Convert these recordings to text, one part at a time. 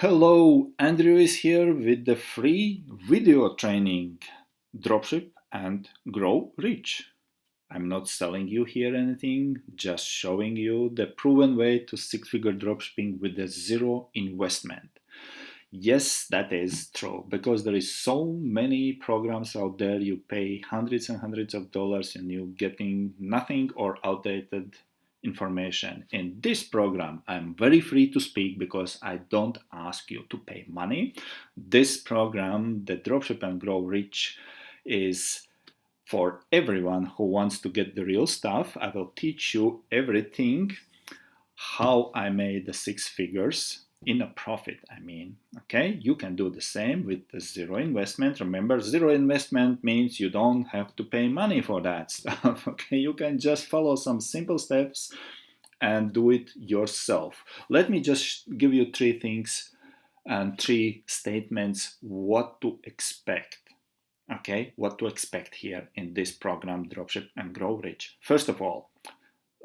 Hello, Andrew is here with the free video training Dropship and Grow Rich. I'm not selling you here anything, just showing you the proven way to six-figure dropshipping with a zero investment. Yes, that is true because there is so many programs out there. You pay hundreds and hundreds of dollars and you're getting nothing or outdated information. In this program, I'm very free to speak because I don't ask you to pay money. This program, the Dropship and Grow Rich, is for everyone who wants to get the real stuff. I will teach you everything how I made the six figures in a profit. Okay, you can do the same with the zero investment. Remember, zero investment means you don't have to pay money for that stuff. Okay, you can just follow some simple steps and do it yourself. Let me just give you three things and three statements what to expect. Okay, what to expect here in this program, Dropship and Grow Rich. First of all,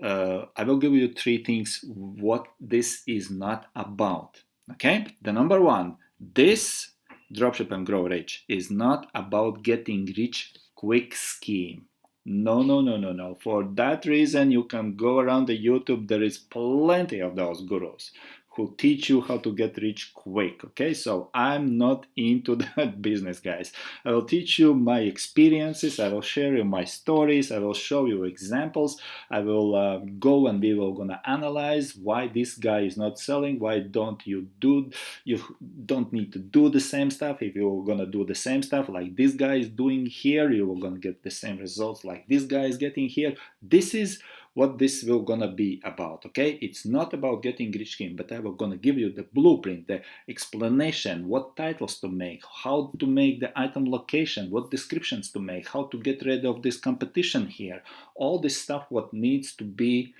I will give you three things what this is not about. Okay, the number one, this Dropship and Grow Rich is not about getting rich quick scheme. No, no, no, no, no. For that reason, you can go around the YouTube. There is plenty of those gurus who teach you how to get rich quick. Okay, so I'm not into that business, guys. I will teach you my experiences. I will share you my stories. I will show you examples. I will go and we will gonna analyze why this guy is not selling. Why don't you do? You don't need to do the same stuff. If you're gonna do the same stuff like this guy is doing here, you are gonna get the same results like this guy is getting here. This is what this will gonna be about. Okay, it's not about getting rich scheme, but I will gonna give you the blueprint, the explanation, what titles to make, how to make the item location, what descriptions to make, how to get rid of this competition here, all this stuff what needs to be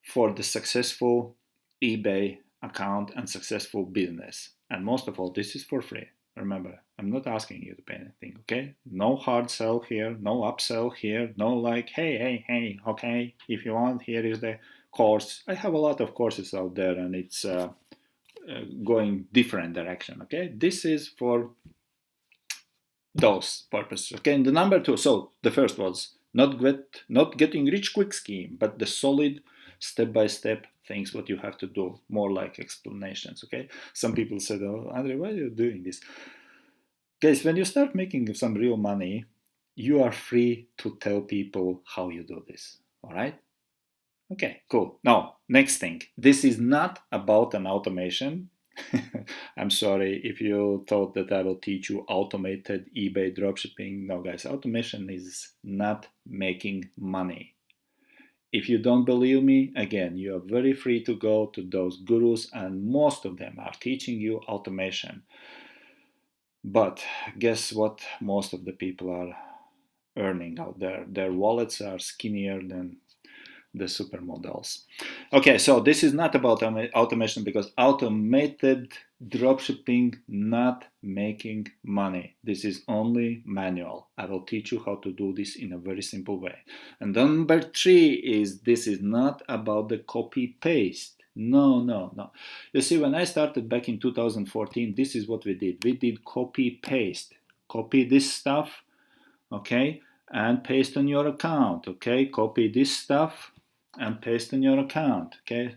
for the successful eBay account and successful business. And most of all, this is for free. Remember, I'm not asking you to pay anything, okay? No hard sell here, no upsell here, no like, hey, okay, if you want, here is the course. I have a lot of courses out there and it's going different direction, okay? This is for those purposes, okay? And the number two, so the first was not getting rich quick scheme, but the solid step-by-step things what you have to do, more like explanations, okay? Some people said, oh, Andre, why are you doing this? Guys, when you start making some real money, you are free to tell people how you do this, all right? Okay, cool. Now, next thing. This is not about an automation. I'm sorry if you thought that I will teach you automated eBay dropshipping. No, guys, automation is not making money. If you don't believe me, again, you are very free to go to those gurus, and most of them are teaching you automation. But guess what? Most of the people are earning out there. Their wallets are skinnier than the supermodels. Okay, so this is not about automation because automated dropshipping not making money. This is only manual. I will teach you how to do this in a very simple way. And number three is this is not about the copy paste. No, no, no. You see, when I started back in 2014, this is what we did. We did copy paste. Copy this stuff, okay, and paste on your account, okay? Copy this stuff and paste in your account, okay?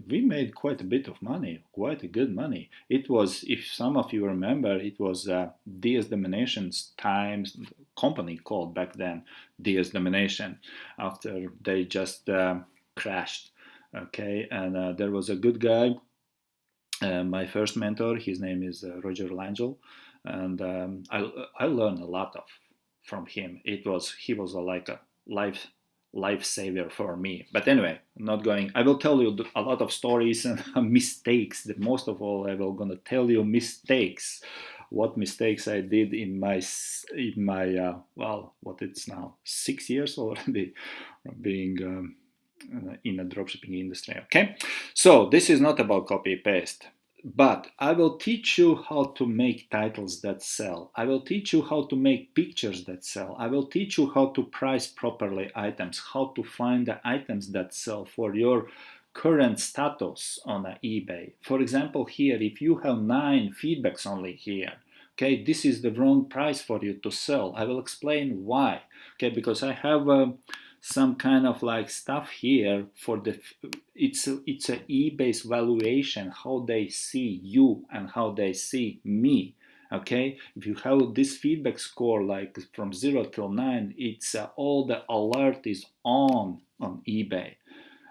We made quite a bit of money, quite a good money. It was, if some of you remember, it was DS Domination's times company called back then DS Domination after they just crashed, okay? And there was a good guy, my first mentor, his name is Roger Langell, and I learned a lot from him. He was like a life saver for me. But anyway, I'm not going. I will tell you a lot of stories and mistakes. Most of all, I will gonna tell you mistakes. What mistakes I did in my well, what it's now 6 years already being in a dropshipping industry. Okay, so this is not about copy paste. But I will teach you how to make titles that sell. I will teach you how to make pictures that sell. I will teach you how to price properly items, how to find the items that sell for your current status on eBay. For example, here, if you have 9 feedbacks only here, okay, this is the wrong price for you to sell. I will explain why. Okay, because I have some kind of like stuff here for the it's a eBay's valuation, how they see you and how they see me. Okay, if you have this feedback score like from 0 till 9, it's all the alert is on eBay,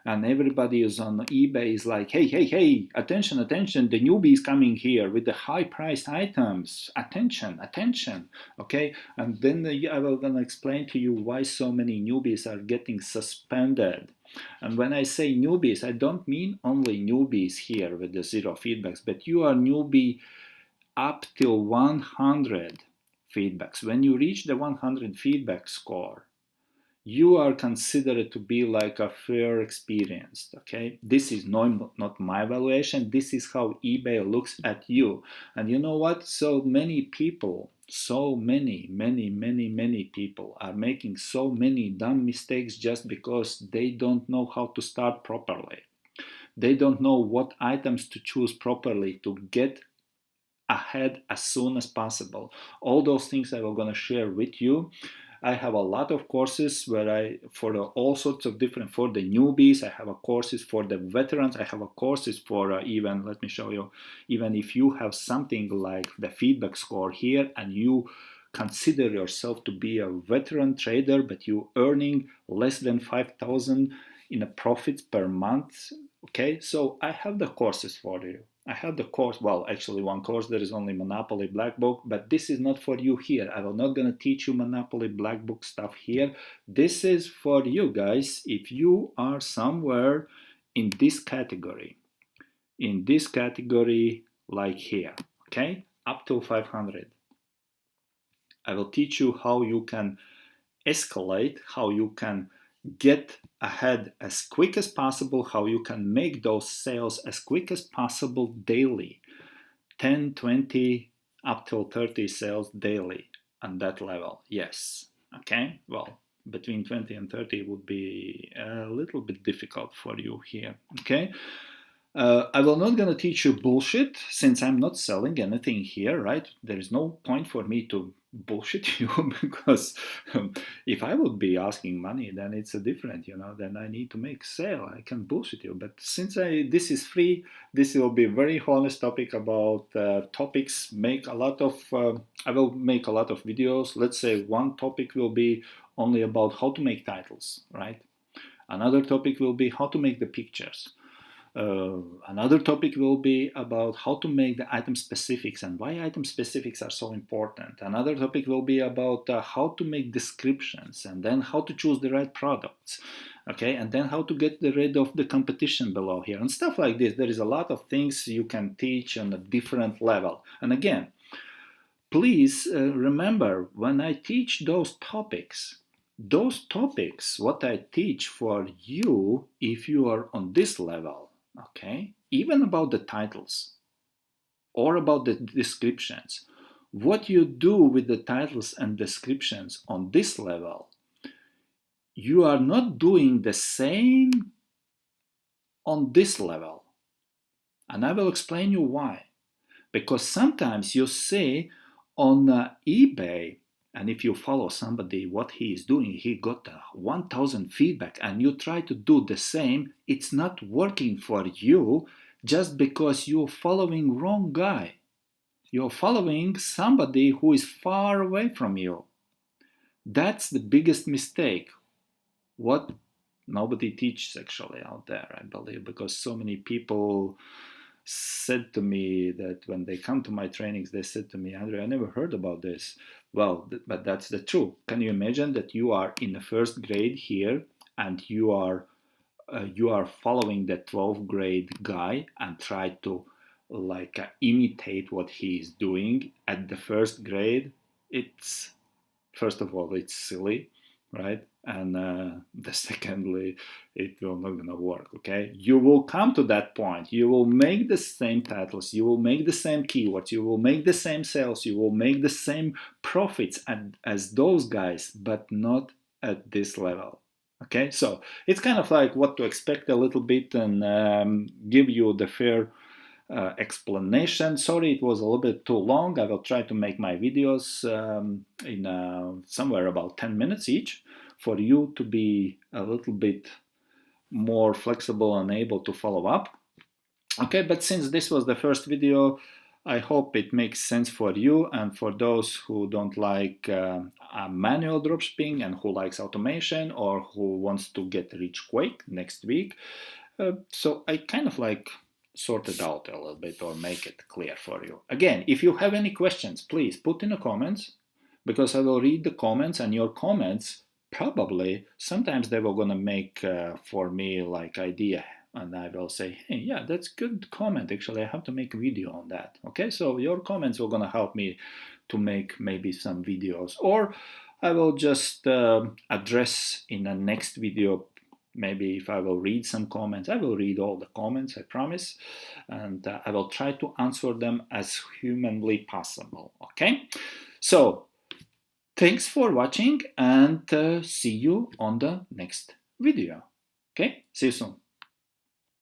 and everybody is on eBay is like, hey, hey, hey, attention, attention, the newbie is coming here with the high priced items, attention, attention. Okay, and then I will gonna explain to you why so many newbies are getting suspended. And when I say newbies, I don't mean only newbies here with the 0 feedbacks, but you are newbie up till 100 feedbacks. When you reach the 100 feedback score, you are considered to be like a fair experienced. Okay, this is not my evaluation, this is how eBay looks at you. And you know what, so many people, so many people are making so many dumb mistakes just because they don't know how to start properly. They don't know what items to choose properly to get ahead as soon as possible. All those things I will gonna share with you. I have a lot of courses where all sorts of different, for the newbies, I have a courses for the veterans, I have a courses for even, let me show you, even if you have something like the feedback score here and you consider yourself to be a veteran trader, but you earning less than 5,000 in a profits per month. Okay, so I have the courses for you. I have the course, well, actually one course, there is only Monopoly Black Book, but this is not for you here. I will not gonna teach you Monopoly Black Book stuff here. This is for you guys if you are somewhere in this category like here, okay, up to 500. I will teach you how you can escalate, how you can get ahead as quick as possible, how you can make those sales as quick as possible daily. 10, 20, up till 30 sales daily on that level. Yes. Okay. Well, between 20 and 30 would be a little bit difficult for you here. Okay. I will not gonna teach you bullshit since I'm not selling anything here, right? There is no point for me to bullshit you because if I would be asking money, then it's a different, then I need to make sale. I can bullshit you, but since this is free, this will be a very honest topic about topics. I will make a lot of videos. Let's say one topic will be only about how to make titles, right? Another topic will be how to make the pictures. Another topic will be about how to make the item specifics and why item specifics are so important. Another topic will be about how to make descriptions and then how to choose the right products. Okay, and then how to get rid of the competition below here and stuff like this. There is a lot of things you can teach on a different level. And again, please remember when I teach those topics, what I teach for you, if you are on this level, okay, even about the titles or about the descriptions, what you do with the titles and descriptions on this level, you are not doing the same on this level. And I will explain you why. Because sometimes you see on eBay, and if you follow somebody, what he is doing, he got 1,000 feedback and you try to do the same, it's not working for you just because you're following wrong guy. You're following somebody who is far away from you. That's the biggest mistake. What nobody teaches actually out there, I believe, because so many people said to me that when they come to my trainings, they said to me, Andrew, I never heard about this. Well, but that's the truth. Can you imagine that you are in the first grade here and you are following the 12th grade guy and try to imitate what he is doing at the first grade? It's, first of all, it's silly, right? And the secondly, it will not gonna work. Okay, you will come to that point. You will make the same titles. You will make the same keywords. You will make the same sales. You will make the same profits as those guys, but not at this level. Okay, so it's kind of like what to expect a little bit and give you the fair explanation. Sorry, it was a little bit too long. I will try to make my videos in somewhere about 10 minutes each for you to be a little bit more flexible and able to follow up. Okay, but since this was the first video, I hope it makes sense for you and for those who don't like manual dropshipping and who likes automation or who wants to get rich quick next week. So I kind of like sort it out a little bit or make it clear for you. Again, if you have any questions, please put in the comments because I will read the comments, and your comments probably sometimes they were gonna make for me like idea, and I will say, hey, yeah, that's good comment. Actually, I have to make a video on that. Okay, so your comments are gonna help me to make maybe some videos, or I will just address in a next video. Maybe if I will read some comments, I will read all the comments, I promise, and I will try to answer them as humanly possible. Okay, so thanks for watching, and see you on the next video. Okay, see you soon.